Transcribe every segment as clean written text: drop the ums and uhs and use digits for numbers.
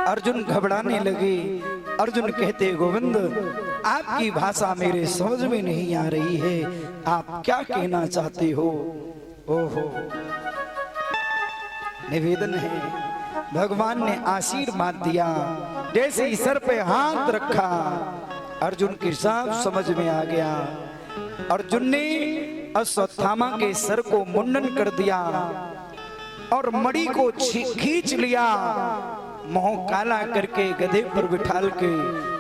अर्जुन घबराने लगे। अर्जुन कहते गोविंद आपकी भाषा मेरे समझ में नहीं आ रही है, आप क्या कहना चाहते हो? ओहो, निवेदन है भगवान ने आशीर्वाद दिया, जैसे ही सर पे हाथ रखा अर्जुन की सब समझ में आ गया। अर्जुन ने अश्वत्थामा के सर को मुंडन कर दिया और मणि को खींच लिया, मुंह काला करके गधे पर बिठाल के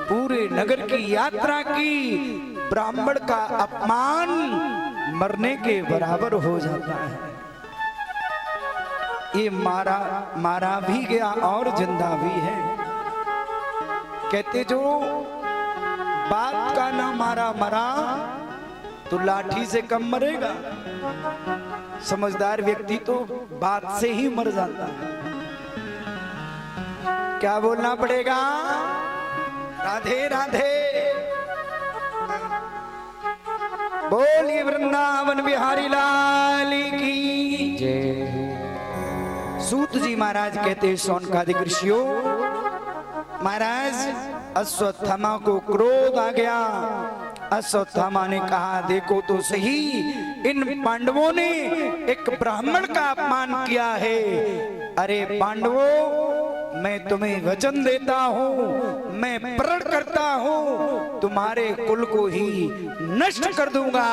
पूरे नगर की यात्रा की। ब्राह्मण का अपमान मरने के बराबर हो जाता है। ये मारा भी गया और जिंदा भी है। कहते जो बात का ना मारा मरा तो लाठी से कम मरेगा। समझदार व्यक्ति तो बात से ही मर जाता है। क्या बोलना पड़ेगा? राधे राधे। बोलिए वृंदावन बिहारी लाल की जय। सूत जी महाराज कहते शौनकादिक ऋषियों, महाराज अश्वत्थामा को क्रोध आ गया। अश्वत्थामा ने कहा देखो तो सही, इन पांडवों ने एक ब्राह्मण का अपमान किया है। अरे पांडवों, मैं तुम्हें वचन देता हूँ, मैं प्रण करता हूँ, तुम्हारे कुल को ही नष्ट कर दूंगा।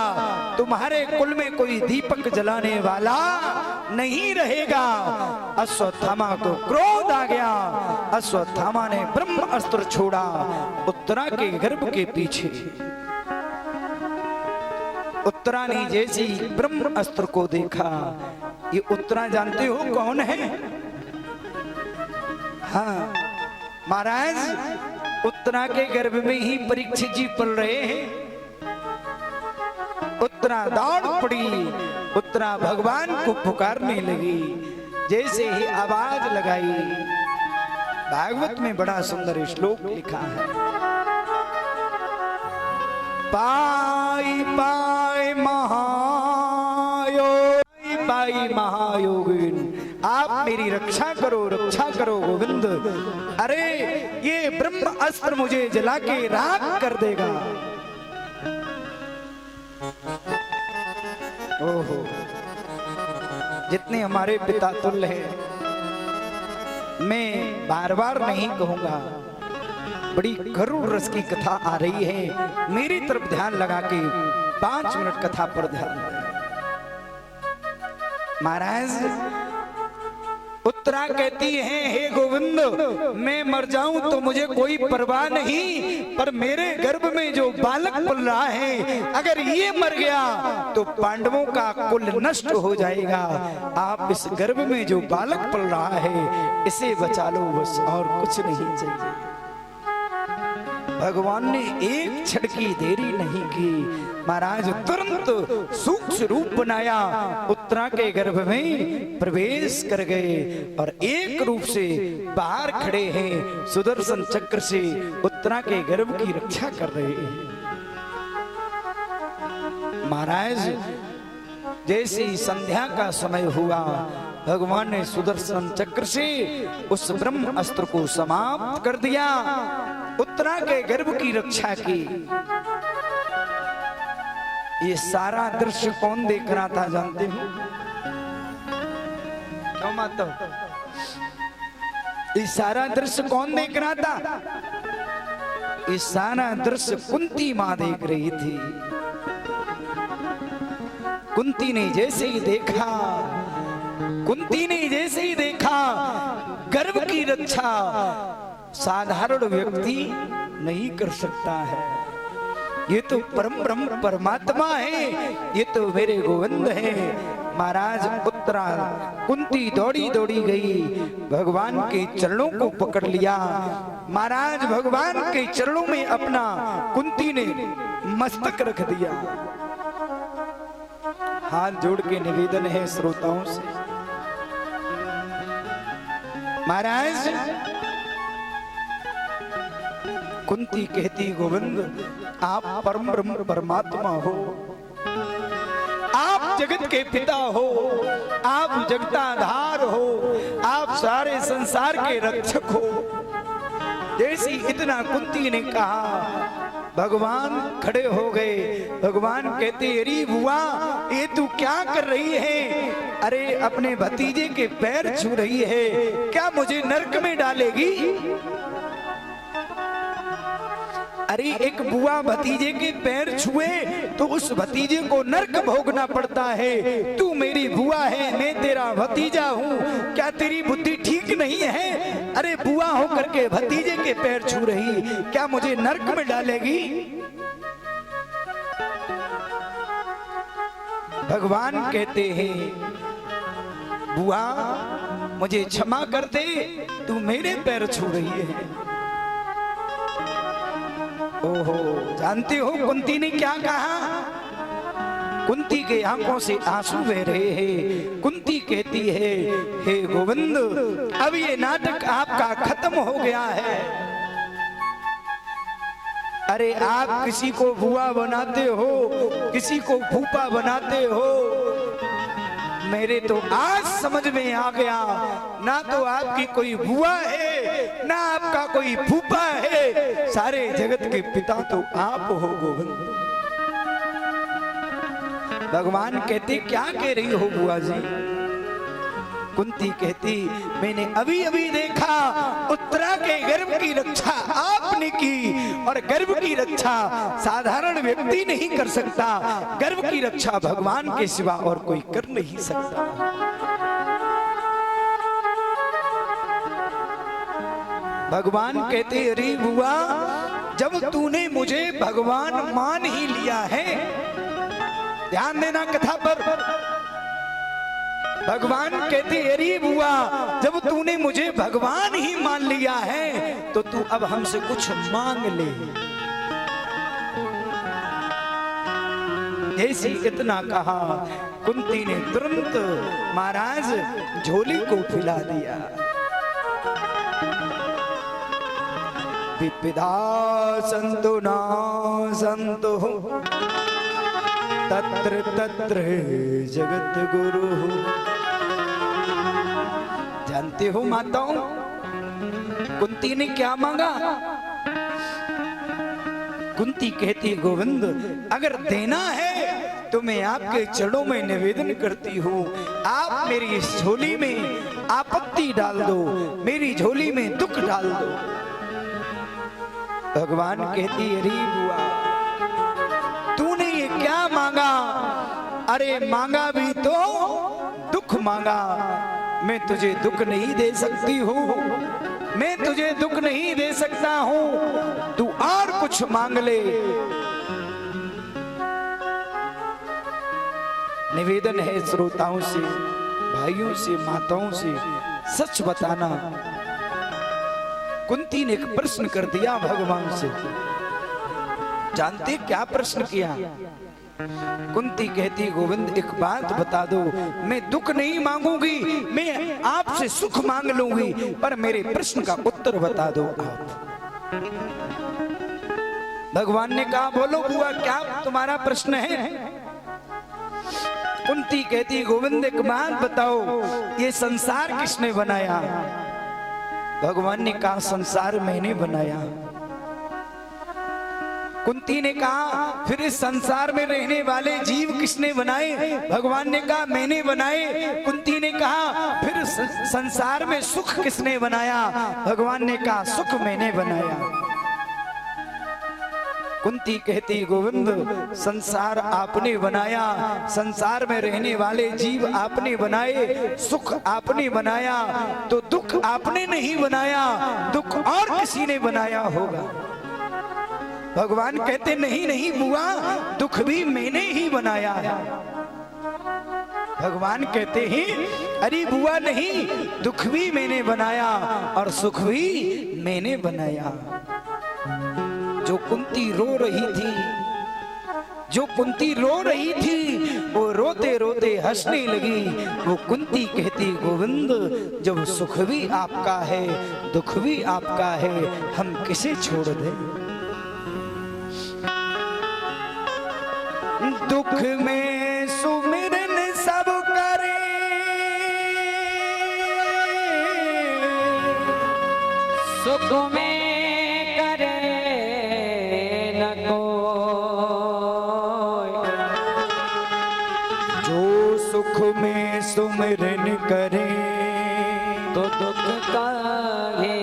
तुम्हारे कुल में कोई दीपक जलाने वाला नहीं रहेगा। अश्वत्थामा को क्रोध आ गया। अश्वत्थामा ने ब्रह्म अस्त्र छोड़ा उत्तरा के गर्भ के पीछे। उत्तरा ने जैसे ब्रह्म अस्त्र को देखा, ये उत्तरा जानते हो कौन है? हाँ महाराज, उत्तरा के गर्भ में ही परीक्षित जी पल रहे हैं। उत्तरा दौड़ पड़ी, उत्तरा भगवान को पुकारने लगी। जैसे ही आवाज लगाई, भागवत में बड़ा सुंदर श्लोक लिखा है, पाई पाई महायोगिन, आप मेरी रक्षा करो गोविंद। अरे ये ब्रह्म अस्त्र मुझे जला के राख कर देगा। ओहो, जितने हमारे पिता तुल्य हैं, मैं बार बार नहीं कहूंगा। बड़ी करुण रस की कथा आ रही है, मेरी तरफ ध्यान लगा के 5 मिनट कथा पर ध्यान दें। महाराज, उत्तरा कहती है हे गोविंद, मैं मर जाऊं तो मुझे कोई परवाह नहीं, पर मेरे गर्भ में जो बालक पल रहा है, अगर ये मर गया तो पांडवों का कुल नष्ट हो जाएगा। आप इस गर्भ में जो बालक पल रहा है, इसे बचा लो बस, और कुछ नहीं चाहिए। भगवान ने एक क्षण की देरी नहीं की। महाराज तुरंत सूक्ष्म रूप बनाया, उत्तरा के गर्भ में प्रवेश कर गए और एक रूप से बाहर खड़े हैं, सुदर्शन चक्र से उत्तरा के गर्भ की रक्षा कर रहे हैं। महाराज, जैसे ही संध्या का समय हुआ, भगवान ने सुदर्शन चक्र से उस ब्रह्म अस्त्र को समाप्त कर दिया, उत्तरा के गर्भ की रक्षा की। ये सारा दृश्य कौन देख रहा था जानते हो? क्यों माता? ये सारा दृश्य कौन देख रहा था? ये सारा दृश्य कुंती मां देख रही थी। कुंती ने जैसे ही देखा, गर्भ की रक्षा साधारण व्यक्ति नहीं कर सकता है। ये तो परम ब्रह्म परमात्मा है, ये तो मेरे गोविंद है। महाराज, उत्तरा कुंती दौड़ी गई, भगवान के चरणों को पकड़ लिया। महाराज, भगवान के चरणों में अपना कुंती ने मस्तक रख दिया। हाथ जोड़ के निवेदन है श्रोताओं से, महाराज, कुंती कहती गोविंद, आप परम ब्रह्म परमात्मा हो, आप जगत के पिता हो, आप जगताधार हो, आप सारे संसार के रक्षक हो। जैसी इतना कुंती ने कहा, भगवान खड़े हो गए। भगवान कहते, अरे बुआ ये तू क्या कर रही है? अरे अपने भतीजे के पैर छू रही है, क्या मुझे नरक में डालेगी? अरे एक बुआ भतीजे के पैर छुए तो उस भतीजे को नरक भोगना पड़ता है। तू मेरी बुआ है, मैं तेरा भतीजा हूँ, क्या तेरी बुद्धि ठीक नहीं है? अरे बुआ होकर के भतीजे के पैर छू रही, क्या मुझे नरक में डालेगी? भगवान कहते हैं, बुआ मुझे क्षमा कर दे, तू मेरे पैर छू रही है। ओहो, जानते हो कुंती ने क्या कहा? कुंती के आंखों से आंसू बह रहे हैं। कुंती कहती है, हे गोविंद, अब ये नाटक आपका खत्म हो गया है। अरे आप किसी को बुआ बनाते हो, किसी को फूफा बनाते हो, मेरे तो आज समझ में आ गया, ना तो आपकी कोई बुआ है, ना आपका कोई फूफा है, सारे जगत के पिता तो आप हो गोविंद। भगवान कहते, क्या कह रही हो बुआ जी? कुंती कहती, मैंने अभी अभी देखा उत्तरा के गर्भ की रक्षा आपने की, और गर्भ की रक्षा साधारण व्यक्ति नहीं कर सकता, गर्भ की रक्षा भगवान के सिवा और कोई कर नहीं सकता। भगवान कहते, अरे बुआ जब तूने मुझे भगवान मान ही लिया है, ध्यान देना कथा पर। भगवान कहते, अरे बुआ जब तूने मुझे भगवान ही मान लिया है तो तू अब हमसे कुछ मांग ले। जैसी इतना कहा, कुंती ने तुरंत महाराज झोली को फैला दिया। विपिधा संतो ना संतो तत्र तत्र जगत गुरु। जानते हो माताओं, कुंती ने क्या मांगा? कुंती कहती, गोविंद अगर देना है तो मैं आपके चरणों में निवेदन करती हूँ, आप मेरी इस झोली में आपत्ति डाल दो, मेरी झोली में दुख डाल दो। भगवान कहती, अरे बुआ तूने ये क्या मांगा? अरे मांगा भी तो दुख मांगा। मैं तुझे दुख नहीं दे सकती हूँ, मैं तुझे दुख नहीं दे सकता हूँ, तू और कुछ मांग ले। निवेदन है श्रोताओं से, भाइयों से, माताओं से, सच बताना। कुंती ने एक प्रश्न कर दिया भगवान से। जानते क्या प्रश्न किया? कुंती कहती, गोविंद एक बात बता दो, मैं दुख नहीं मांगूंगी, मैं आपसे सुख मांग लूंगी, पर मेरे प्रश्न का उत्तर बता दो आप। भगवान ने कहा, बोलो बुआ क्या तुम्हारा प्रश्न है? कुंती कहती, गोविंद एक बात बताओ, ये संसार किसने बनाया? भगवान ने कहा, संसार मैंने बनाया। कुंती ने कहा, फिर इस संसार में रहने वाले जीव किसने बनाए? भगवान ने कहा, मैंने बनाए। कुंती ने कहा, फिर संसार में सुख किसने बनाया? भगवान ने कहा, सुख मैंने बनाया। कुंती कहती, गोविंद संसार आपने बनाया, संसार में रहने वाले जीव आपने बनाए, सुख आपने बनाया, तो दुख आपने नहीं बनाया, दुख और किसी ने बनाया होगा। भगवान कहते, नहीं नहीं बुआ, दुख भी मैंने ही बनाया है। भगवान कहते हैं, अरे बुआ नहीं, दुख भी मैंने बनाया और सुख भी मैंने बनाया। जो कुंती रो रही थी, जो कुंती रो रही थी, वो रोते रोते हंसने लगी। वो कुंती कहती, गोविंद जब सुख भी आपका है, दुख भी आपका है, हम किसे छोड़ दें? दुख में सुमिरन सब करे, सुख में करे तो दुख काहे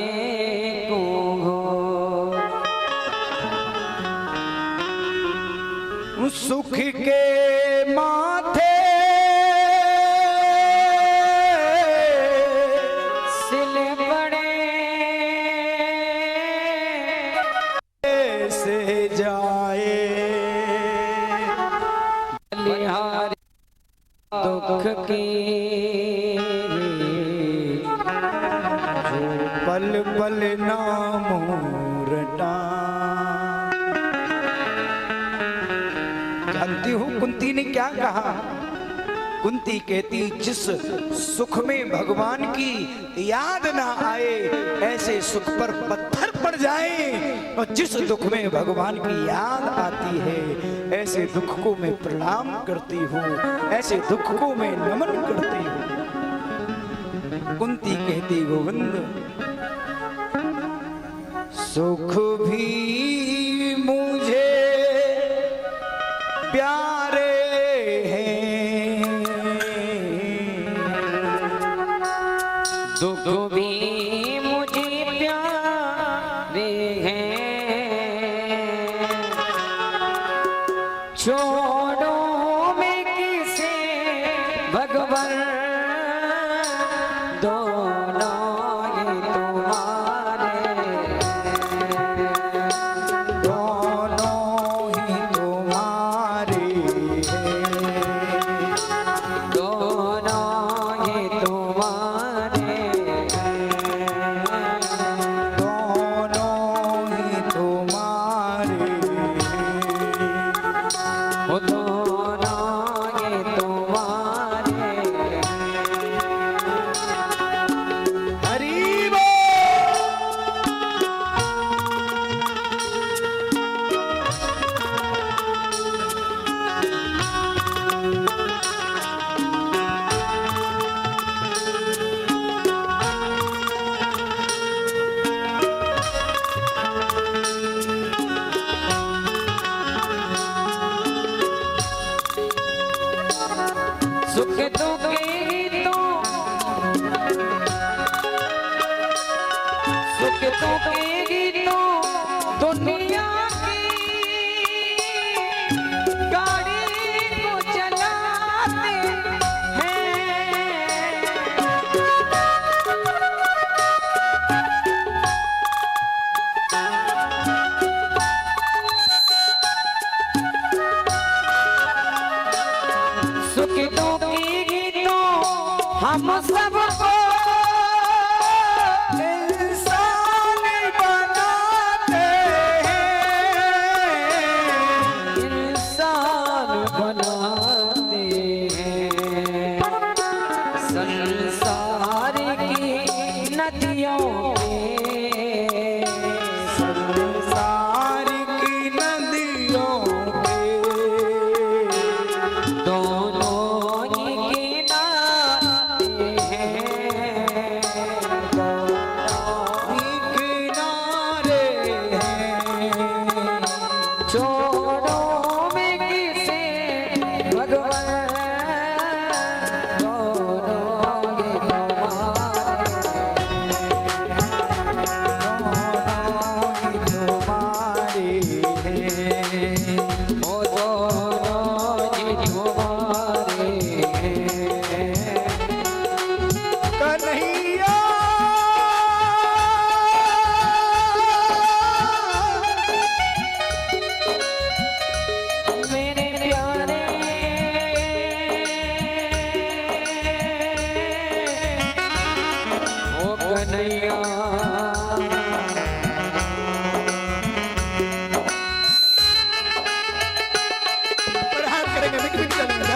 को हो। सुख के माथे सिल बड़े से जाए बलिहारी दुख की पल पल नामोरटा। जानती हूँ कुंती ने क्या कहा? कुंती कहती जिस सुख में भगवान की याद ना आए ऐसे सुख पर पत्थर पड़ जाए, और जिस दुख में भगवान की याद आती है ऐसे दुख को मैं प्रणाम करती हूँ, ऐसे दुख को मैं नमन करती हूँ। कुंती कहती गोविंद सुख भी मुझे प्यारे हैं, दुख भी मुझे प्यारे हैं। छोड़ो मैं किसे भगवान, दोनों ही तुम्हारे, दोनों ही तुम्हारे हैं, दोनों ही तुम्हारे, दोनों ही तुम्हारे वो दोनों ही तुम्हारे। हरि बोल। सुख दुख गीतों, सुख दुख गीतों दुनिया की गाड़ी को चलाते हैं। सुख दुख गीतों हम सबको इंसान बनाते हैं, इंसान बनाते हैं। संसार की नदियों में, संसार की नदियों के दोनों ही किनारे हैं, दोनों ही किनारे हैं। छोड़ो मैं किसे भगवान, दोनों ही तुम्हारे, वो दोनों ही तुम्हारे हैं। कन्हैया मेरे प्यारे ओ कन्हैया, प्रहार करेंगे, मिट मिट चलेंगे।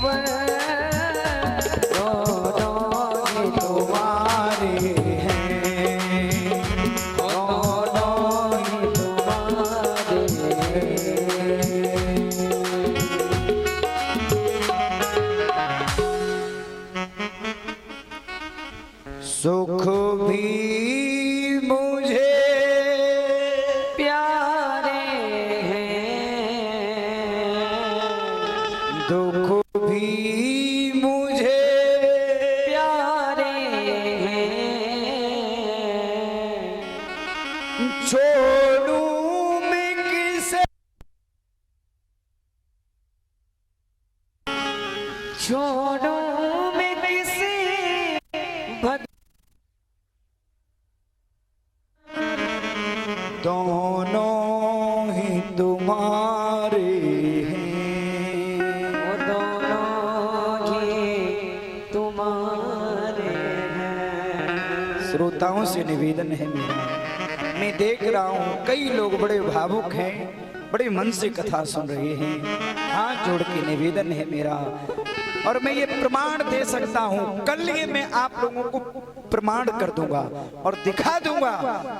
भुवन दोनों ही तुम्हारे हैं, दोनों ही तुम्हारे सुख भी मुझे प्यारे हैं, दुख भी मुझे प्यारे हैं, छोड़ूं मैं किसे, छोड़ो मैं किसी भक्त दोनों ही तुम्हारे हैं। वो दोनों ही तुम्हारे हैं। श्रोताओं से निवेदन है मेरा, मैं देख रहा हूँ कई लोग बड़े भावुक हैं, बड़े मन से कथा सुन रहे हैं। हाथ जोड़ के निवेदन है मेरा, और मैं ये प्रमाण दे सकता हूँ, कल ये मैं आप लोगों को प्रमाण कर दूंगा और दिखा दूंगा,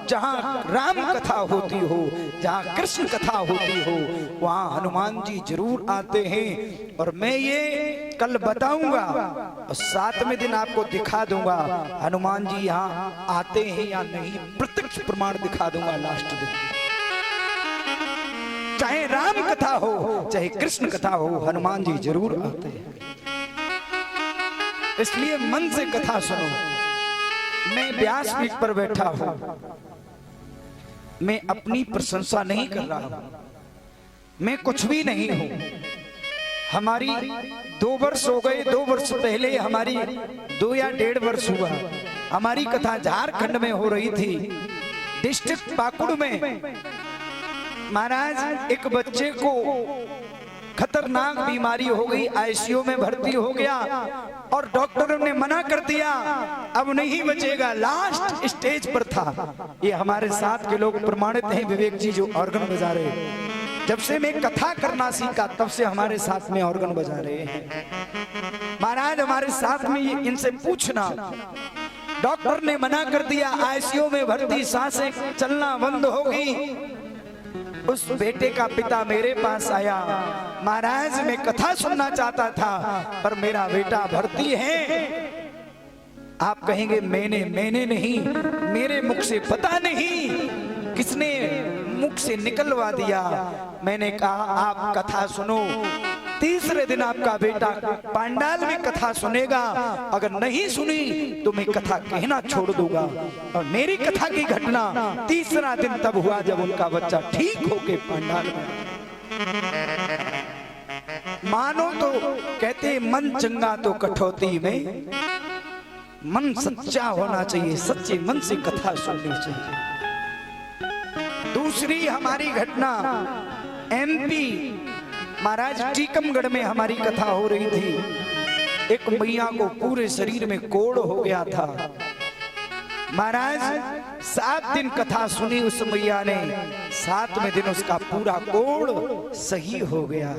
जहाँ राम कथा होती हो, जहाँ कृष्ण कथा होती हो, वहाँ हनुमान जी जरूर आते हैं। और मैं ये कल बताऊंगा और 7वें दिन आपको दिखा दूंगा हनुमान जी यहाँ आते हैं या नहीं, प्रत्यक्ष प्रमाण दिखा दूंगा लास्ट दिन। चाहे राम कथा हो चाहे कृष्ण कथा हो, हनुमान जी जरूर आते हैं। इसलिए मन से कथा सुनो। मैं व्यासपीठ पर बैठा हूं, मैं अपनी प्रशंसा नहीं कर रहा हूं, मैं कुछ भी नहीं हूं। हमारी 2 वर्ष हो गए, 2 वर्ष पहले हमारी 2 या 1.5 वर्ष हुआ, हमारी कथा झारखंड में हो रही थी, डिस्ट्रिक्ट पाकुड़ में। महाराज एक बच्चे को खतरनाक बीमारी हो गई, आईसीयू में भर्ती हो गया और डॉक्टरों ने मना कर दिया, अब नहीं बचेगा, लास्ट स्टेज पर था। ये हमारे साथ के लोग प्रमाणित हैं, विवेक जी जो ऑर्गन बजा रहे, जब से मैं कथा करना सीखा तब से हमारे साथ में ऑर्गन बजा रहे हैं। महाराज हमारे साथ में ये इनसे पूछना, डॉक्टर ने मना कर दिया, आईसीयू में भर्ती, सांसें चलना बंद हो गई। उस बेटे का पिता मेरे पास आया, महाराज मैं कथा सुनना चाहता था पर मेरा बेटा भर्ती है। आप कहेंगे मैंने नहीं, मेरे मुख से पता नहीं किसने मुख से निकलवा दिया। मैंने कहा आप कथा सुनो, 3रे दिन आपका बेटा पांडाल में कथा सुनेगा, अगर नहीं सुनी तो मैं कथा कहना छोड़ दूंगा। और मेरी कथा की घटना 3रा दिन तब हुआ जब उनका बच्चा ठीक होके पांडाल में। मानो तो कहते मन चंगा तो कठौती में, मन सच्चा होना चाहिए, सच्चे मन से कथा सुननी चाहिए। दूसरी हमारी घटना एमपी, महाराज टीकमगढ़ में हमारी कथा हो रही थी। एक मैया को पूरे शरीर में कोढ़ हो गया था। महाराज 7 दिन कथा सुनी उस मैया ने, 7वें दिन उसका पूरा कोढ़ सही हो गया।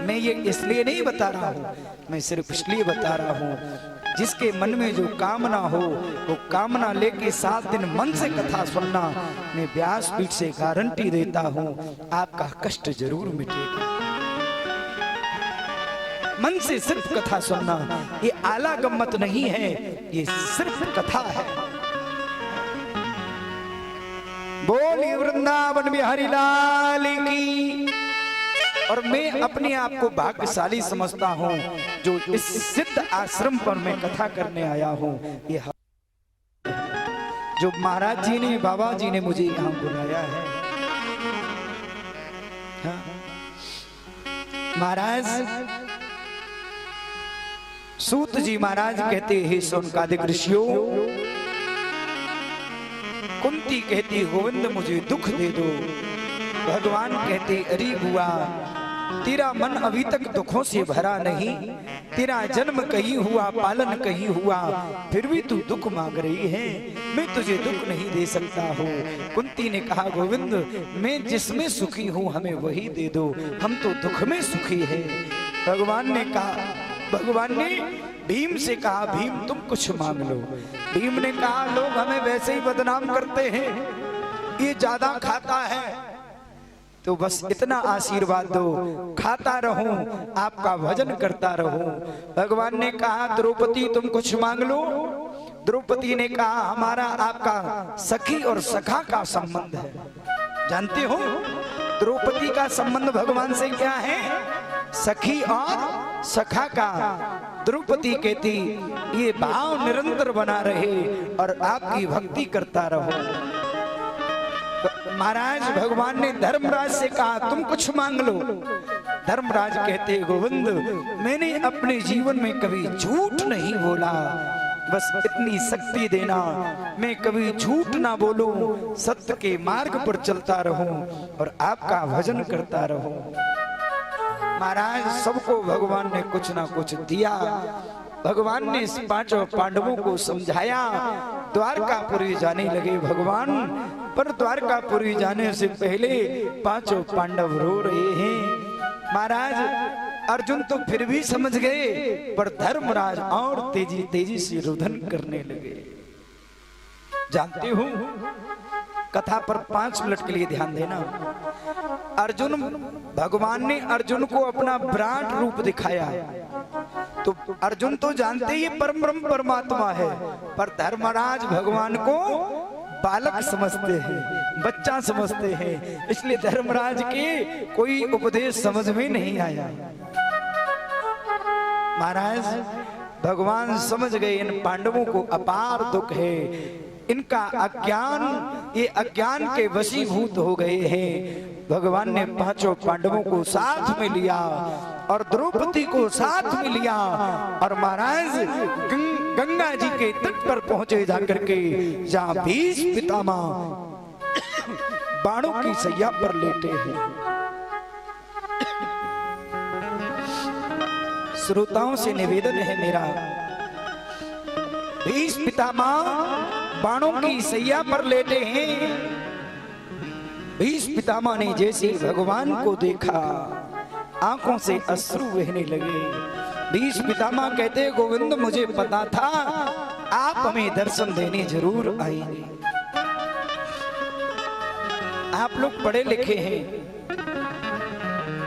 मैं ये इसलिए नहीं बता रहा हूं, मैं सिर्फ इसलिए बता रहा हूं जिसके मन में जो कामना हो वो कामना लेके 7 दिन मन से कथा सुनना। मैं व्यासपीठ से गारंटी देता हूं आपका कष्ट जरूर मिटेगा। मन से सिर्फ कथा सुनना, ये आला गम्मत नहीं है, ये सिर्फ कथा है। बोलिए वृंदावन बिहारी लाल की। और मैं अपने आप को भाग्यशाली समझता हूं जो इस सिद्ध आश्रम पर मैं कथा करने आया हूं। ये जो महाराज जी ने, बाबा जी ने मुझे यहां बुलाया है। हाँ? महाराज सूत जी महाराज कहते हैं सोनकादिक ऋषियों, कुंती कहती गोविंद मुझे दुख दे दो, भगवान कहते अरे बुआ तेरा मन अभी तक दुखों से भरा नहीं, तेरा जन्म कहीं हुआ, पालन कहीं हुआ, फिर भी तू दुख मांग रही है। मैं तुझे दुख नहीं दे सकता हूँ। कुंती ने कहा गोविंद, मैं जिसमें सुखी हूँ हमें वही दे दो, हम तो दुख में सुखी है। भगवान ने भीम से कहा, भीम तुम कुछ मांग लो। भीम ने कहा, लोग हमें वैसे ही बदनाम करते हैं, ये ज्यादा खाता है, तो बस इतना आशीर्वाद दो, खाता रहूं, आपका भजन करता रहूं। भगवान ने कहा, द्रौपदी तुम कुछ मांग लो। द्रौपदी ने कहा, हमारा आपका सखी और सखा का संबंध है। जानते हो द्रौपदी का संबंध भगवान से क्या है? सखी और सखा का। द्रौपदी कहती, ये भाव निरंतर बना रहे और आपकी भक्ति करता रहो। महाराज भगवान ने धर्मराज से कहा, तुम कुछ मांग लो। धर्मराज कहते, गोविंद मैंने अपने जीवन में कभी झूठ नहीं बोला, बस इतनी शक्ति देना, मैं कभी झूठ ना बोलूं, सत्य के मार्ग पर चलता रहूं और आपका भजन करता रहूं। महाराज सबको भगवान ने कुछ ना कुछ दिया। भगवान ने इस पांचों पांडवों को समझाया, द्वारकापुरी जाने लगे भगवान। पर द्वारकापुरी जाने से पहले पांचों पांडव रो रहे हैं। महाराज अर्जुन तो फिर भी समझ गए, पर धर्मराज और तेजी से रुदन करने लगे। जानते हो, कथा पर 5 मिनट के लिए ध्यान देना। भगवान ने अर्जुन को अपना विराट रूप दिखाया, तो अर्जुन तो जानते ही परम ब्रह्म परमात्मा है, पर धर्मराज भगवान को बालक समझते हैं, बच्चा समझते हैं, इसलिए धर्मराज के कोई उपदेश समझ में नहीं आया। महाराज भगवान समझ गए इन पांडवों को अपार दुख है, इनका अज्ञान, ये अज्ञान के वशीभूत हो गए हैं। भगवान ने पांचों पांडवों को साथ में लिया और द्रौपदी को साथ में लिया और महाराज गंगा जी के तट पर पहुंचे जाकर के, जहां भीष्म पितामह बाणों की सैया पर लेटे हैं। श्रोताओं से निवेदन है मेरा, भीष्म पितामह बाणों की सैया पर लेटे हैं। भीष्म पितामह ने जैसे भगवान को देखा, आंखों से अश्रु बहने लगे। भीष्म पितामह कहते, गोविंद मुझे पता था आप हमें दर्शन देने जरूर आएंगे। आप लोग पढ़े लिखे हैं,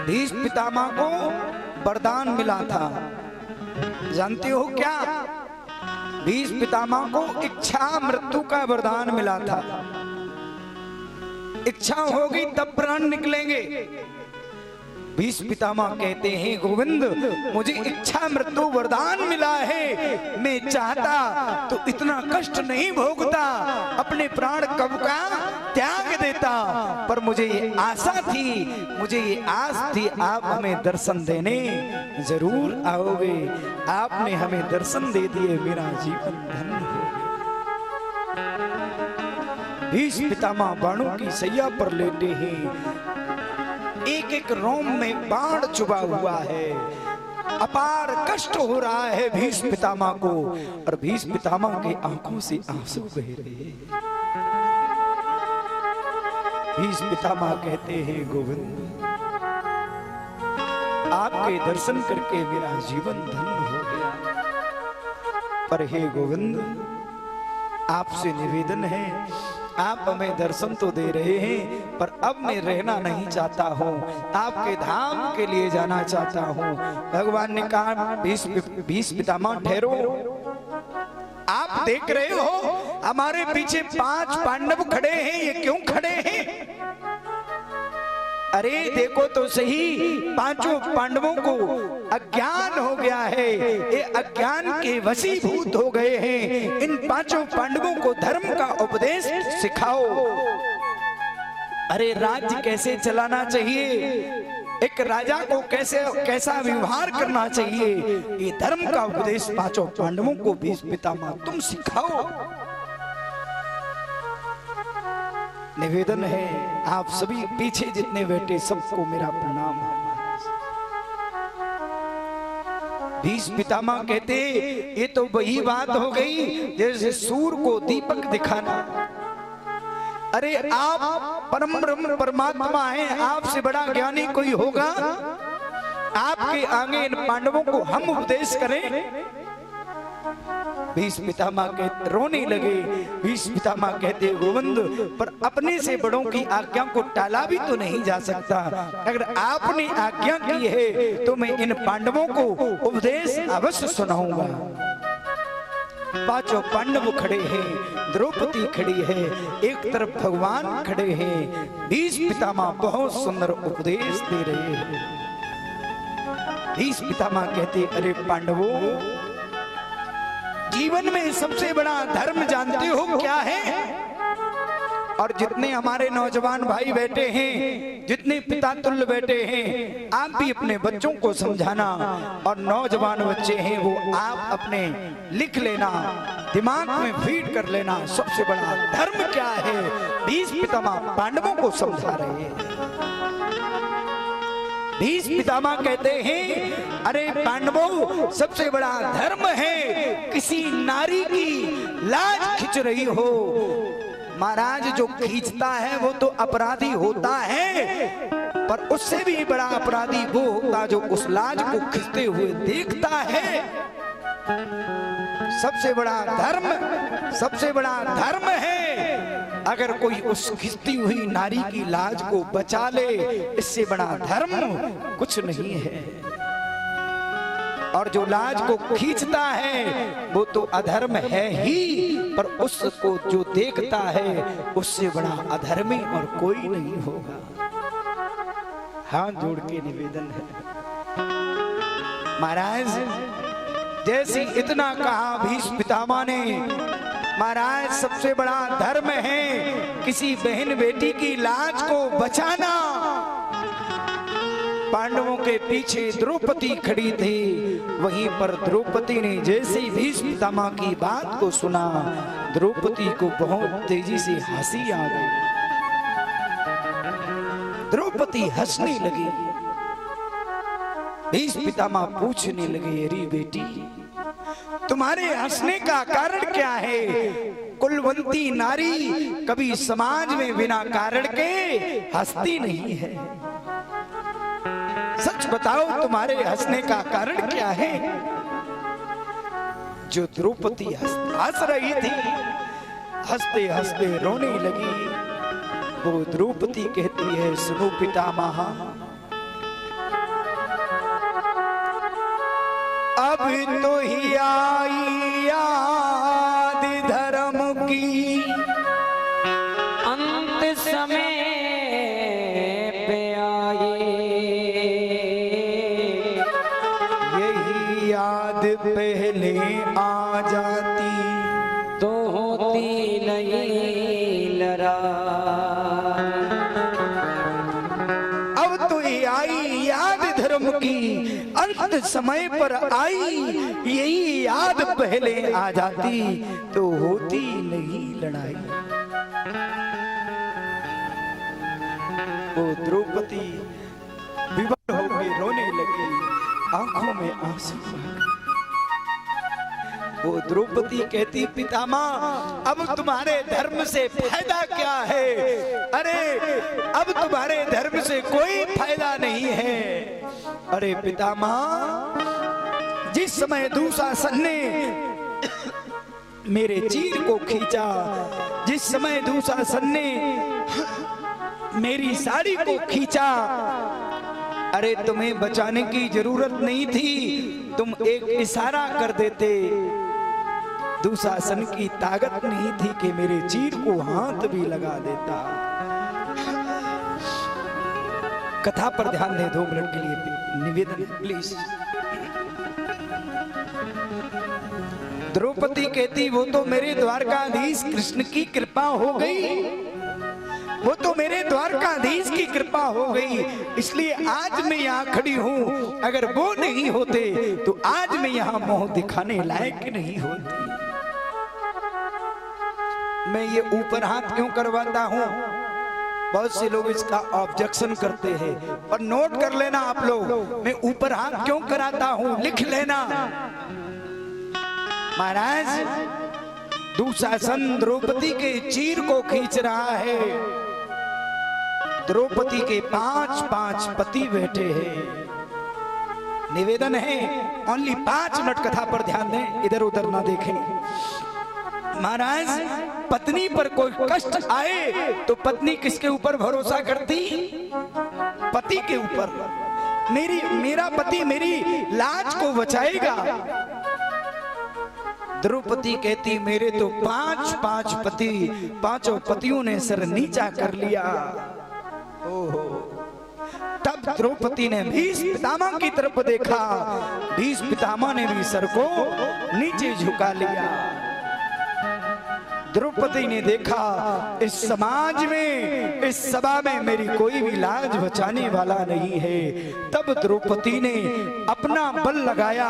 भीष्म पितामह को वरदान मिला था। जानते हो क्या? भीष्म पितामह को इच्छा मृत्यु का वरदान मिला था। इच्छा होगी तब प्राण निकलेंगे। भीष्म पितामह कहते हैं, गोविंद मुझे इच्छा मृत्यु वरदान मिला है, मैं चाहता तो इतना कष्ट नहीं भोगता, अपने प्राण कब का त्याग देता, पर मुझे ये आशा थी, मुझे ये आस थी आप हमें दर्शन देने जरूर आओगे। आपने हमें दर्शन दे दिए, मेरा जीवन धन्य हो गया। भीष्म पितामह बाणों की सैया पर लेटे हैं, एक एक रोम में बाण चुभा हुआ है, अपार कष्ट हो रहा है भीष्म पितामह को, और भीष्म पितामह के आंखों से आंसू बह रहे हैं। भीष्म पितामह कहते हैं, गोविंद आपके दर्शन करके मेरा जीवन धन्य हो गया, पर हे गोविंद आपसे निवेदन है, आप हमें दर्शन तो दे रहे हैं, पर अब मैं रहना नहीं चाहता हूँ, आपके धाम के लिए जाना चाहता हूँ। भगवान ने कहा, भीष्म पितामह ठहरो, आप देख रहे हो हमारे पीछे 5 पांडव खड़े हैं, ये क्यों खड़े हैं? अरे देखो तो सही, पांचों पांडवों को अज्ञान हो गया है, ये अज्ञान के वशीभूत हो गए हैं। इन पांचों पांडवों को धर्म का उपदेश सिखाओ। अरे राज्य कैसे चलाना चाहिए, एक राजा को कैसा व्यवहार करना चाहिए, ये धर्म का उपदेश पांचों पांडवों को भीष्म पितामह तुम सिखाओ। निवेदन है, आप सभी पीछे जितने बैठे सबको मेरा प्रणाम है। भीष्म पितामह कहते ये तो वही बात हो गई जैसे सूर्य को दीपक दिखाना। अरे आप परम ब्रह्म परमात्मा हैं, आपसे बड़ा ज्ञानी कोई होगा? आपके आगे इन पांडवों को हम उपदेश करें? भीष्म पितामह कहते रोने लगे। भीष्म पितामह कहते गोविंद, पर अपने से बड़ों की आज्ञा को टाला भी तो नहीं जा सकता। अगर आपने आज्ञा की है तो मैं इन पांडवों को उपदेश अवश्य सुनाऊंगा। पांचों पांडव खड़े हैं, द्रौपदी खड़ी है, एक तरफ भगवान खड़े हैं। भीष्म पितामह बहुत सुंदर उपदेश दे रहे हैं। भीष्म पितामह कहते अरे पांडवों, जीवन में सबसे बड़ा धर्म जानते हो क्या है? और जितने हमारे नौजवान भाई बैठे हैं, जितने पिता तुल्य बैठे हैं, आप भी अपने बच्चों को समझाना। और नौजवान बच्चे हैं वो आप अपने लिख लेना, दिमाग में फीड कर लेना, सबसे बड़ा धर्म क्या है? भीष्म पितामह पांडवों को समझा रहे हैं। भीष्म पितामह कहते हैं अरे पांडवों, सबसे बड़ा धर्म है किसी नारी की लाज खींच रही हो। महाराज, जो खींचता है वो तो अपराधी होता है, पर उससे भी बड़ा अपराधी वो होता जो उस लाज को खींचते हुए देखता है। सबसे बड़ा धर्म है अगर कोई उस खिंचती हुई नारी की लाज को बचा ले, इससे बड़ा धर्म कुछ नहीं है। और जो लाज को खींचता है वो तो अधर्म है ही, पर उसको जो देखता है उससे बड़ा अधर्मी और कोई नहीं होगा। हाथ जोड़ के निवेदन है महाराज, जैसे इतना कहा भीष्म पितामह ने, महाराज सबसे बड़ा धर्म है किसी बहन बेटी की लाज को बचाना। पांडवों के पीछे द्रौपदी खड़ी थी, वहीं पर द्रौपदी ने जैसे ही भीष्म पितामह की बात को सुना, द्रौपदी को बहुत तेजी से हंसी आ गई। द्रौपदी हंसने लगी। भीष्म पितामह पूछने लगे अरे बेटी, तुम्हारे हंसने का कारण क्या है? कुलवंती नारी कभी समाज में बिना कारण के हंसती नहीं है। सच बताओ तुम्हारे हंसने का कारण क्या है? जो द्रौपदी हंस रही थी, हंसते हंसते रोने लगी। वो द्रौपदी कहती है सुनो पितामह, अब तो ही आई याद धर्म की, अंत समय पे आए, यही याद पहले आ जाती तो होती नहीं लड़ाई। अब तो ये आई याद धर्म की, अंत समय पर आई, यही याद पहले आ जाती तो होती नहीं लड़ाई। वो द्रौपदी विवश होकर रोने लगी, आंखों में आंसू आ गए। वो द्रौपदी कहती पितामह, अब तुम्हारे धर्म से फायदा क्या है? अरे अब तुम्हारे धर्म से कोई फायदा नहीं है। अरे पितामह, जिस समय दुशासन ने मेरे चीर को खींचा, जिस समय दुशासन ने मेरी साड़ी को खींचा, अरे तुम्हें बचाने की जरूरत नहीं थी, तुम एक इशारा कर देते। दुशासन की ताकत नहीं थी कि मेरे चीर को हाथ भी लगा देता। कथा पर ध्यान दें 2 मिनट के लिए, निवेदन प्लीज। द्रौपदी कहती वो तो मेरे द्वारकाधीश कृष्ण की कृपा हो गई, वो तो मेरे द्वारकाधीश की कृपा हो गई, इसलिए आज मैं यहाँ खड़ी हूँ। अगर वो नहीं होते तो आज मैं यहाँ मुंह दिखाने लायक नहीं होती। मैं ये ऊपर हाथ क्यों करवाता हूँ? बहुत से लोग इसका ऑब्जेक्शन करते हैं, और नोट कर लेना आप लोग, मैं ऊपर हाथ क्यों कराता हूं, लिख लेना। महाराज दुशासन द्रौपदी के चीर को खींच रहा है। द्रौपदी के 5 पति बैठे हैं। निवेदन है ओनली 5 मिनट कथा पर ध्यान दें, इधर उधर ना देखें। महाराज पत्नी पर कोई कष्ट आए तो पत्नी किसके ऊपर भरोसा करती? पति के ऊपर। मेरा पति मेरी लाज को बचाएगा। द्रौपदी कहती मेरे तो 5 पति, 5 पतियों ने सर नीचा कर लिया। ओहो, तब द्रौपदी ने भीष्म पितामह की तरफ देखा। भीष्म पितामह ने भी सर को नीचे झुका लिया। द्रौपदी ने देखा इस समाज में, इस सभा में मेरी कोई भी लाज बचाने वाला नहीं है। तब द्रौपदी ने अपना बल लगाया,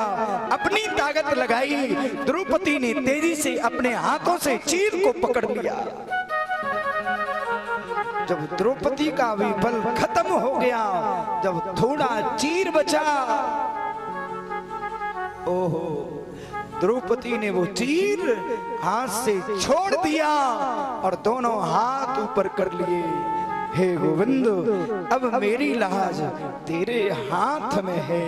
अपनी ताकत लगाई। द्रौपदी ने तेजी से अपने हाथों से चीर को पकड़ लिया। जब द्रौपदी का भी बल खत्म हो गया, जब थोड़ा चीर बचा, ओहो, द्रौपदी ने वो चीर हाथ से छोड़ दिया और दोनों हाथ ऊपर कर लिए। हे गोविंद, अब मेरी लाज तेरे हाथ में है,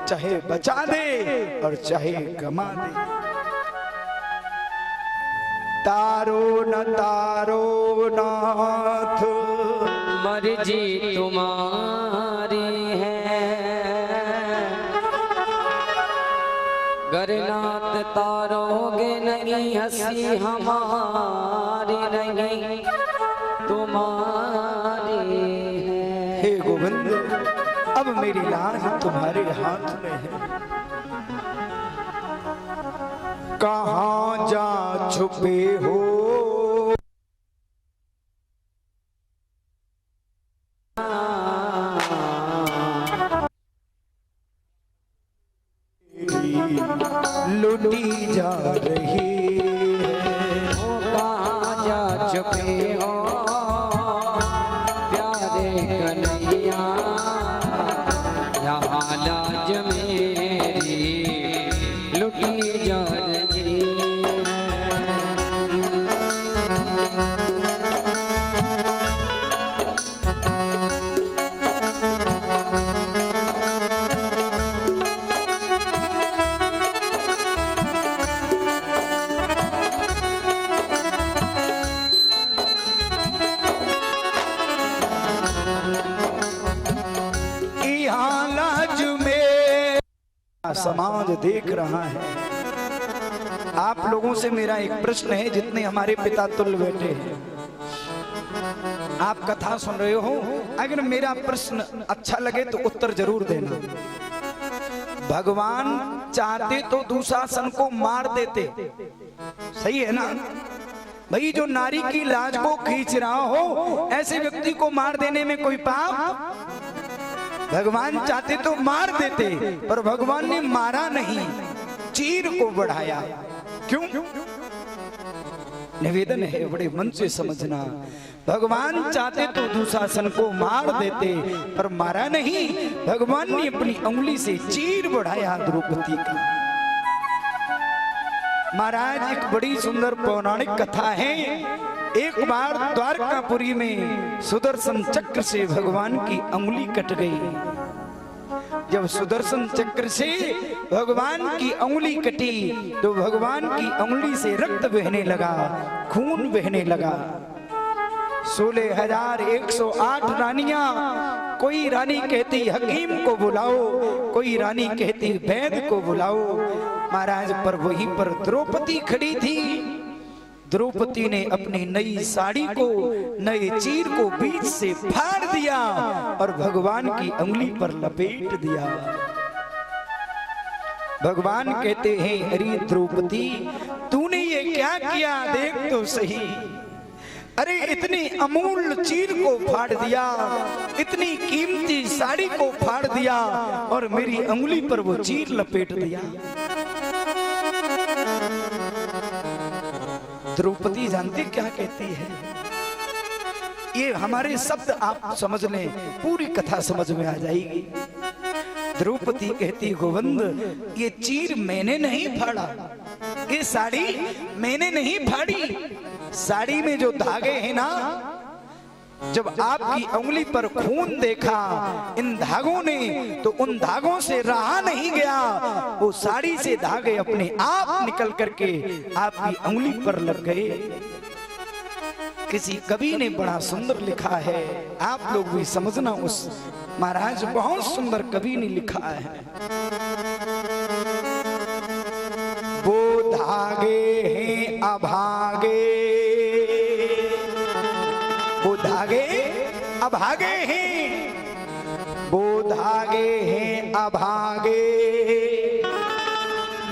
चाहे बचा दे और चाहे गमा दे। तारो न तारो नाथ, मर्जी तुम्हारी है। गरनाथ तारोगे नहीं, हंसी हमारी नहीं तुम्हारी है। हे गोविंद, अब मेरी लाज तुम्हारे हाथ में है। कहाँ जा छुपे हो, लुटी जा रही है। वो कहाँ जा छुपे हो प्यारे कन्हैया, यहाँ लाज मेरी लुटी जा रही है। समाज देख रहा है। आप लोगों से मेरा एक प्रश्न है, जितने हमारे पिता तुल्य बैठे हैं, आप कथा सुन रहे हो, अगर मेरा प्रश्न अच्छा लगे तो उत्तर जरूर देना। भगवान चाहते तो दुशासन को मार देते, सही है ना भाई? जो नारी की लाज को खींच रहा हो, ऐसे व्यक्ति को मार देने में कोई पाप? भगवान चाहते तो मार देते, पर भगवान ने मारा नहीं, चीर को बढ़ाया। क्यों? निवेदन है बड़े मन से समझना। भगवान चाहते तो दुशासन को मार देते, पर मारा नहीं। भगवान ने अपनी उंगली से चीर बढ़ाया द्रौपदी का। महाराज एक बड़ी सुंदर पौराणिक कथा है। एक बार द्वारकापुरी में सुदर्शन चक्र से भगवान की उंगली कट गई। जब सुदर्शन चक्र से भगवान की उंगली कटी तो भगवान की उंगली से रक्त बहने लगा, खून बहने लगा। 16,108 रानियां, कोई रानी कहती हकीम को बुलाओ, कोई रानी कहती वैद्य को बुलाओ। महाराज पर वहीं पर द्रौपदी खड़ी थी। द्रौपदी ने अपनी नई साड़ी को, नए चीर को बीच से फाड़ दिया और भगवान की उंगली पर लपेट दिया। भगवान कहते हैं, अरे द्रौपदी, तूने ये क्या किया? देख तो सही। अरे इतनी अमूल्य चीर को फाड़ दिया, इतनी कीमती साड़ी को फाड़ दिया और मेरी उंगली पर वो चीर लपेट दिया। द्रौपदी जानती क्या कहती है? ये हमारे शब्द आप समझ लें, पूरी कथा समझ में आ जाएगी। द्रौपदी कहती गोविंद ये चीर मैंने नहीं फाड़ा, ये साड़ी मैंने नहीं फाड़ी। साड़ी में जो धागे हैं ना, जब आपकी उंगली पर खून देखा इन धागों ने, तो उन धागों से रहा नहीं गया। वो साड़ी से धागे अपने आप निकल करके आपकी उंगली पर लग गए। किसी कवि ने बड़ा सुंदर लिखा है, आप लोग भी समझना, उस महाराज बहुत सुंदर कवि ने लिखा है। वो धागे हैं अभागे, वो धागे अभागे हैं, वो धागे हैं अभागे,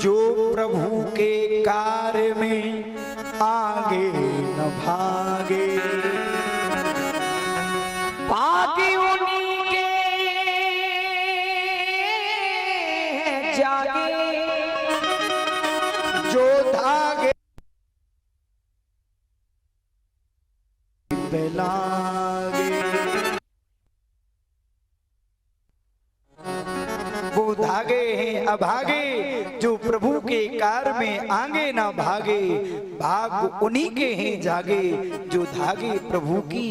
जो प्रभु के कार्य में आगे न भागे। बाकी उन्हीं के जागे, जो धागे पे लागे, वो धागे हैं अभागे, जो प्रभु के कार में आगे ना भागे। भाग उन्हीं के हैं जागे, जो धागे प्रभु की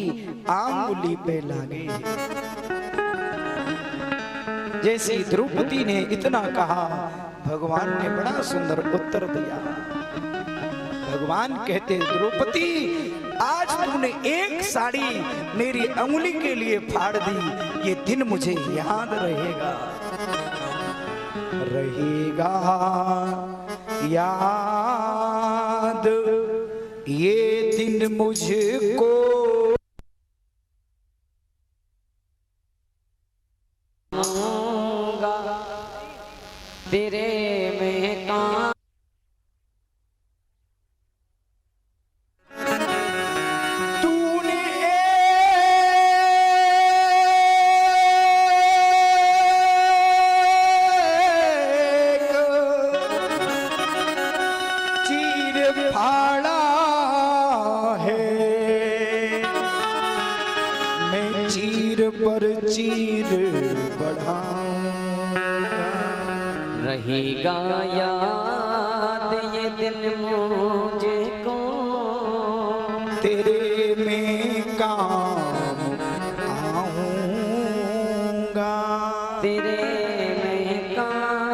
आंगुली पे लागे। जैसी द्रौपदी ने इतना कहा, भगवान ने बड़ा सुंदर उत्तर दिया। भगवान कहते द्रौपदी आज तूने एक साड़ी मेरी अंगुली के लिए फाड़ दी, ये दिन मुझे याद रहेगा, रहेगा याद ये दिन मुझको। तेरे में काम तूने एक चीर फाड़ा है, मैं चीर पर चीर बढ़ाऊं। रहेगा याद ये दिन मुझको, तेरे में काम आऊंगा, तेरे में काम।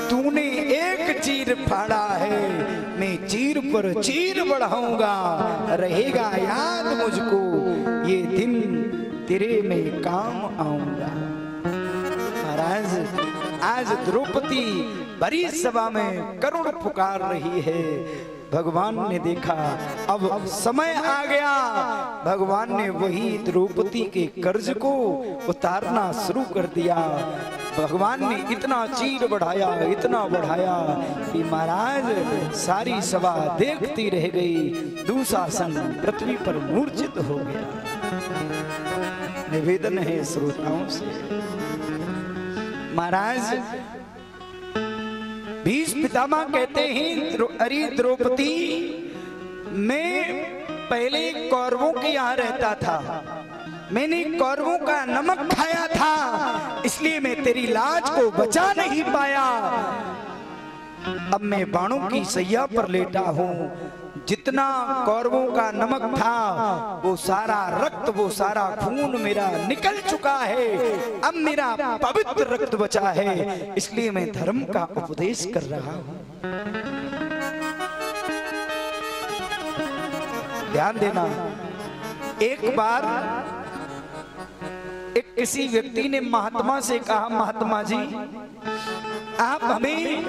तूने एक चीर फाड़ा है, मैं चीर पर चीर बढ़ाऊंगा। रहेगा याद मुझको ये दिन, तेरे में काम आऊंगा। महाराज आज द्रौपदी बड़ी सभा में करुण पुकार रही है। भगवान ने देखा अब समय आ गया, भगवान ने वही द्रौपदी के कर्ज को उतारना शुरू कर दिया। भगवान ने इतना चीर बढ़ाया, इतना बढ़ाया कि महाराज सारी सभा देखती रह गई। दुशासन पृथ्वी पर मूर्छित हो गया। निवेदन है श्रोताओं से, महाराज भीष्म पितामह कहते हैं, अरे द्रौपदी मैं पहले कौरवों के यहाँ रहता था, मैंने कौरवों का नमक खाया था, इसलिए मैं तेरी लाज को बचा नहीं पाया। अब मैं बाणों की सैया पर लेटा हूँ। जितना कौरवों का नमक था वो सारा रक्त, वो सारा खून मेरा निकल चुका है। अब मेरा पवित्र रक्त बचा है, इसलिए मैं धर्म का उपदेश कर रहा हूँ। ध्यान देना, एक बार एक किसी व्यक्ति ने महात्मा से कहा, महात्मा जी आप हमें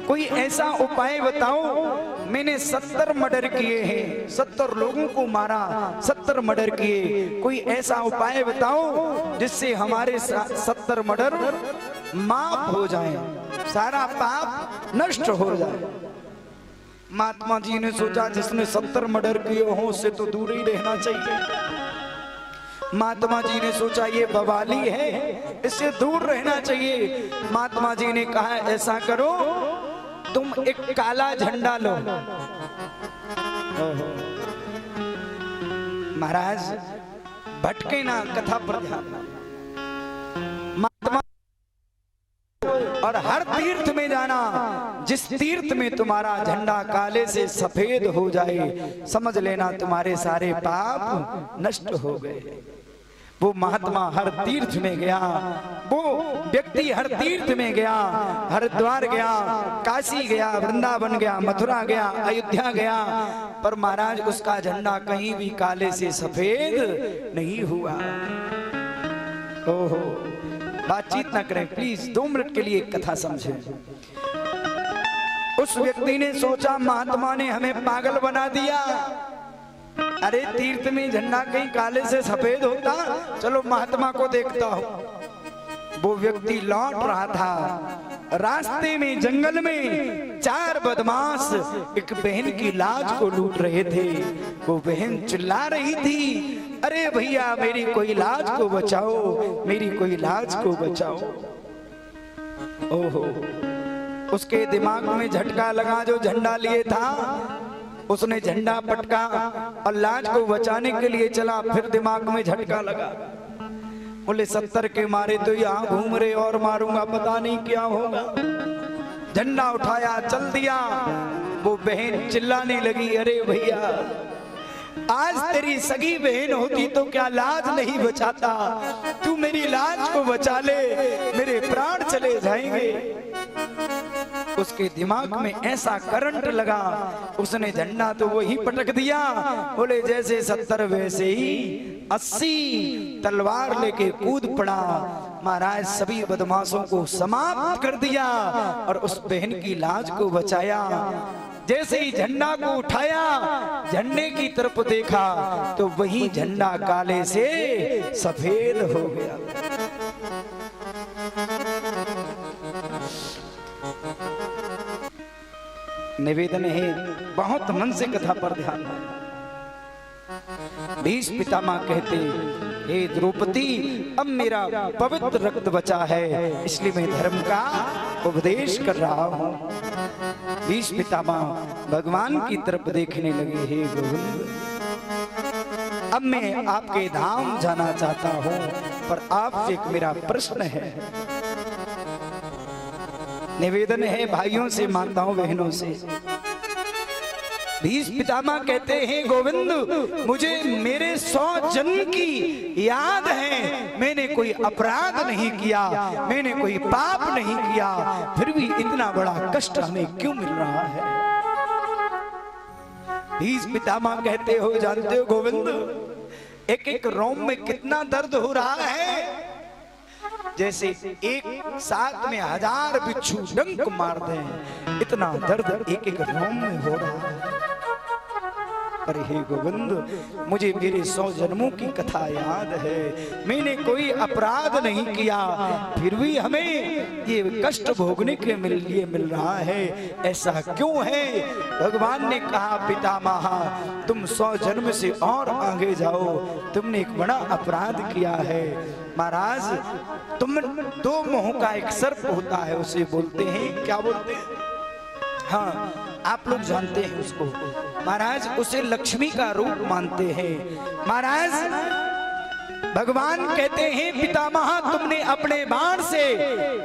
कोई ऐसा उपाय बताओ, मैंने 70 मर्डर किए हैं, 70 लोगों को मारा, 70 मर्डर किए, कोई ऐसा उपाय बताओ जिससे हमारे 70 मर्डर माफ हो जाएं, सारा पाप नष्ट हो जाए। महात्मा जी ने सोचा जिसने 70 मर्डर किए हो उससे तो दूर ही रहना चाहिए। महात्मा जी ने सोचा ये बवाली है, इससे दूर रहना चाहिए। महात्मा जी ने कहा ऐसा करो, तुम एक काला झंडा लो। महाराज भटके ना, कथा पर ध्यान। महात्मा और हर तीर्थ में जाना, जिस तीर्थ में तुम्हारा झंडा काले से सफेद हो जाए, समझ लेना तुम्हारे सारे पाप नष्ट हो गए। वो महात्मा हर तीर्थ में गया, वो व्यक्ति हर तीर्थ में गया, हरिद्वार गया, काशी गया, वृंदावन गया, मथुरा गया, अयोध्या गया, पर महाराज उसका झंडा कहीं भी काले से सफेद नहीं हुआ। ओहो, बातचीत ना करें प्लीज, 2 मिनट के लिए एक कथा समझें। उस व्यक्ति ने सोचा महात्मा ने हमें पागल बना दिया। अरे तीर्थ में झंडा कहीं काले से सफेद होता, चलो महात्मा को देखता हूं। वो व्यक्ति लौट रहा था, रास्ते में जंगल में 4 बदमाश एक बहन की लाज को लूट रहे थे। वो बहन चिल्ला रही थी, अरे भैया मेरी कोई लाज को बचाओ, मेरी कोई लाज को बचाओ। ओहो, उसके दिमाग में झटका लगा, जो झंडा लिए था उसने झंडा पटका और लाज को बचाने के लिए चला, फिर दिमाग में झटका लगा। बोले 70 के मारे तो यहाँ घूम रहे और मारूंगा पता नहीं क्या होगा। झंडा उठाया, चल दिया। वो बहन चिल्लाने लगी, अरे भैया आज तेरी सगी बहन होती तो क्या लाज नहीं बचाता, तू मेरी लाज को बचा ले, मेरे प्राण चले जाएंगे। उसके दिमाग में ऐसा करंट लगा, उसने झंडा तो वही पटक दिया। बोले जैसे 70 वैसे ही 80 तलवार लेके कूद पड़ा। महाराज सभी बदमाशों को समाप्त कर दिया और उस बहन की लाज को बचाया। जैसे ही झंडा को उठाया, झंडे की तरफ देखा तो वही झंडा काले से सफेद हो गया। निवेदन है, बहुत मन से कथा पर ध्यान। भीष्म पितामह कहते, हे द्रौपदी अब मेरा पवित्र रक्त बचा है, इसलिए मैं धर्म का उपदेश कर रहा हूं। भीष्म पितामह भगवान की तरफ देखने लगे, हे गोविंद अब मैं आपके धाम जाना चाहता हूं, पर आपसे एक मेरा प्रश्न है। निवेदन है भाइयों से, माताओं बहनों से। भीष्म पितामह कहते हैं, गोविंद मुझे मेरे 100 जन्म की याद है, मैंने कोई अपराध नहीं किया, मैंने कोई पाप नहीं किया, फिर भी इतना बड़ा कष्ट हमें क्यों मिल रहा है। भीष्म पितामह कहते हो, जानते हो गोविंद एक एक रोम में कितना दर्द हो रहा है, जैसे एक साथ में 1000 बिच्छू डंक मार दें, इतना दर्द एक एक रोम में हो रहा है। अरे हे गोविंद मुझे मेरे 100 जन्मों की कथा याद है, मैंने कोई अपराध नहीं किया, फिर भी हमें ये कष्ट भोगने के लिए मिल रहा है, ऐसा क्यों है। भगवान ने कहा, पितामह तुम 100 जन्म से और आगे जाओ, तुमने एक बड़ा अपराध किया है। महाराज तुम 2 मुंह का एक सर्प होता है, उसे बोलते हैं, क्या बोलते हैं, हाँ आप लोग जानते हैं उसको। महाराज उसे लक्ष्मी का रूप मानते हैं। महाराज भगवान कहते हैं, पितामह तुमने अपने बाण से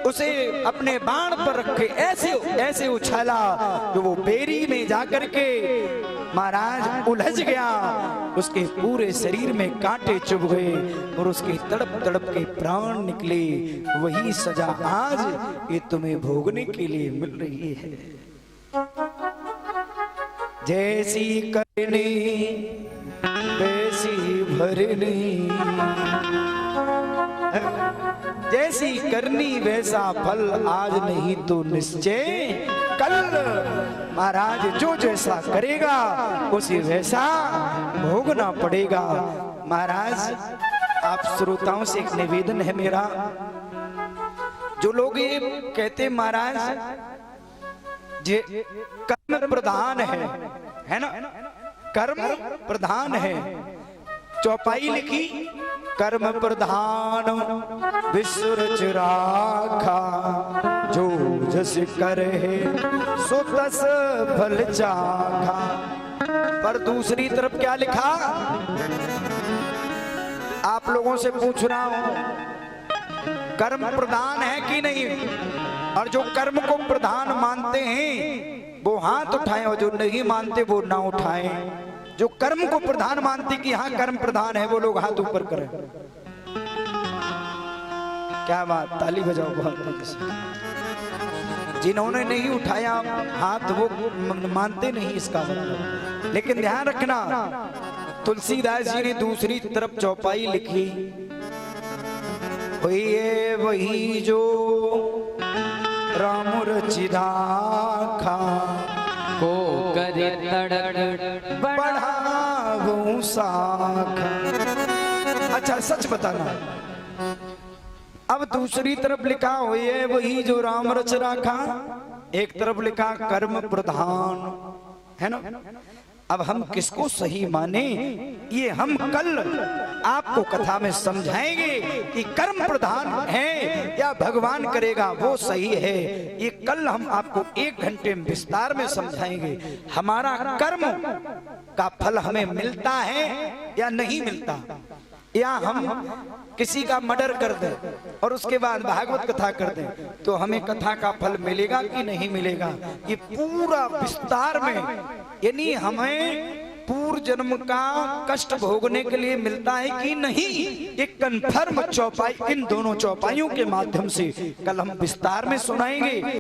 उसे अपने बाण पर रखे ऐसे ऐसे उछाला कि वो बेरी में जाकर के महाराज उलझ गया, उसके पूरे शरीर में कांटे चुभ गए और उसके तड़प तड़प के प्राण निकले। वही सजा आज ये तुम्हें भोगने के लिए मिल रही है। जैसी करनी वैसी भरनी, जैसी करनी वैसा फल, आज नहीं तो निश्चय कल। महाराज जो जैसा करेगा उसे वैसा भोगना पड़ेगा। महाराज आप श्रोताओं से एक निवेदन है मेरा, जो लोग ये कहते महाराज जे कर्म प्रधान है ना, कर्म प्रधान है, चौपाई लिखी कर्म प्रधान विश्व रच राखा, जो जस करे सो तस फल चाखा। पर दूसरी तरफ क्या लिखा? आप लोगों से पूछ रहा हूं, कर्म प्रधान है कि नहीं? और जो कर्म को प्रधान मानते हैं वो हाथ उठाएं, और जो नहीं मानते वो ना उठाएं। जो कर्म को प्रधान मानते कि हाँ कर्म प्रधान है, वो लोग हाथ ऊपर करें। क्या बात, ताली बजाओ बहुत तेजी से। जिन्होंने नहीं उठाया हाथ वो मानते नहीं, इसका मतलब। लेकिन ध्यान रखना, तुलसीदास जी ने दूसरी तरफ चौपाई लिखी, ये वही जो राम रचि राखा, को करे तड़क बढ़ाऊं शाखा। अच्छा सच बताना, अब दूसरी तरफ लिखा हो ये वही जो राम रच राखा, एक तरफ लिखा कर्म प्रधान, है ना? अब हम किसको सही माने, ये हम कल आपको कथा में समझाएंगे कि कर्म प्रधान है या भगवान करेगा वो सही है। ये कल हम आपको 1 घंटे में विस्तार में समझाएंगे। हमारा कर्म का फल हमें मिलता है या नहीं मिलता, या हम किसी का मर्डर कर दें और उसके बाद भागवत कथा कर दें तो हमें कथा का फल मिलेगा कि नहीं मिलेगा। ये पूरा विस्तार में, यानी हमें पूर्व जन्म का कष्ट भोगने के लिए मिलता है कि नहीं, एक कन्फर्म चौपाई इन दोनों चौपाइयों के माध्यम से कल हम विस्तार में सुनाएंगे।